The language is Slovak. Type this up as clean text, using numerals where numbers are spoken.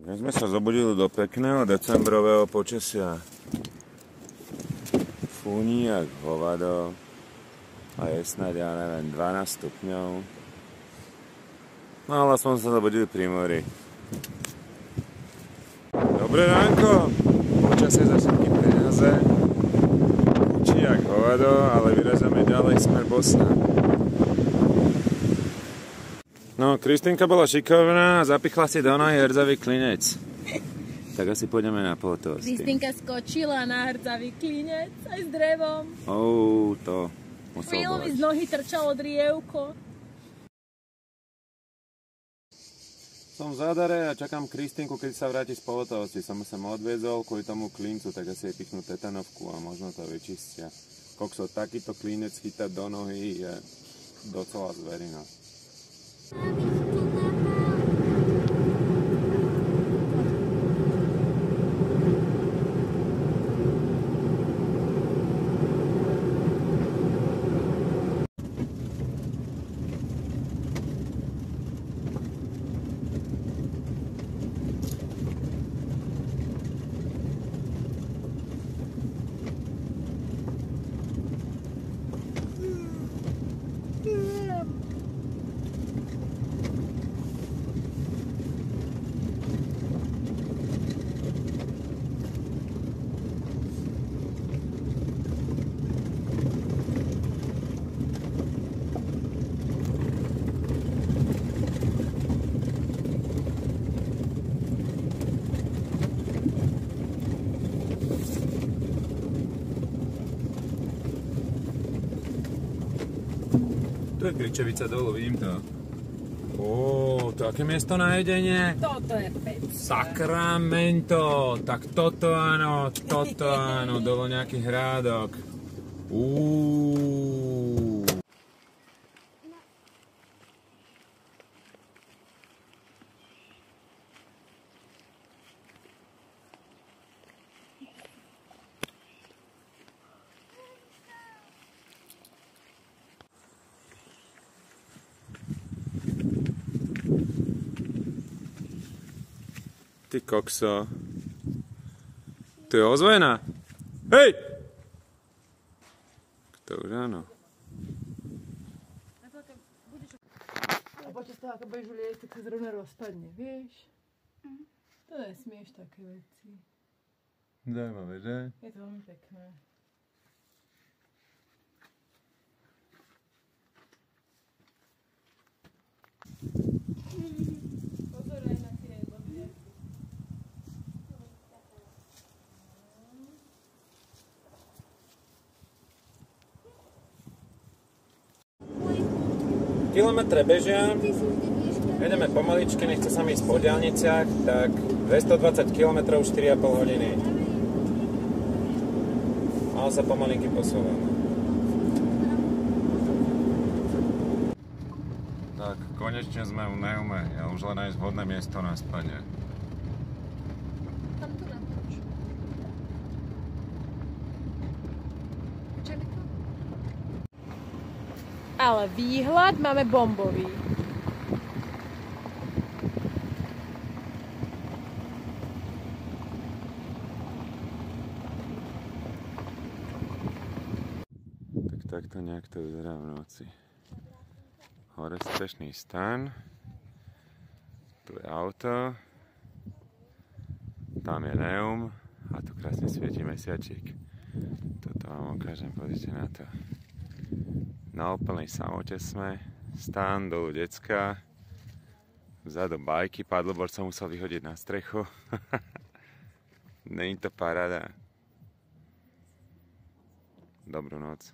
Dnes sme sa zobudili do pekného decembrového počasia. Fúni jak hovado a je snáď, ja neviem, 12 stupňov. No ale som sa zobudili pri mori. Dobré ránko! Počasie za všetky peniaze. Fúči jak hovado, ale vyrazíme ďalej smer Bosna. No, Kristýnka bola šikovná a zapichla si do nohy hrdzavý klinec. Tak asi pôjdeme na pohotovosť. Kristýnka skočila na hrdzavý klinec aj s drevom. To musel Chvíľu mi bolať. z nohy trčalo drievko. Som v zádare a čakám Kristýnku, keď sa vráti z pohotovosti. Som sa odviezol kvôli tomu klincu, tak asi jej pichnú tetanovku a možno to vyčistia. Kokso, takýto klinec chytať do nohy je docela zverina. To je Kričevica dolu, vidím to. To aké miesto na jedenie? Toto je pec. Sacramento! Tak toto áno, dolo nejaký hrádok. Ty kokso. To je ozvojená. Hej! To už áno. A počas toho, ako budeš uliecť, tak sa zrovna rozpadne, vieš? To nesmieš také veci. Zaujímavé, že? Je to veľmi pekné. Pozor aj na tie bodliaky. Kilometre bežia, ideme pomaličky, nechce sa mi ísť po diaľniciach, tak 220 km 4,5 hodiny. Ale sa pomalinky posúvame. Tak, konečne sme u Neume, ja už len nájsť vhodné miesto na spanie. Tam tu natoč. Ale výhľad máme bombový. Tak takto nejak to vyzerá v noci. Hore strešný stan. Tu je auto. Tam je Neum. A tu krásne svieti mesiačik. Toto vám ukážem, pozrite na to. Na úplnej samote sme. Stan, dolu decka. Vzadu bajky, paddleboard som musel vyhodiť na strechu. Není to paráda. Dobrú noc.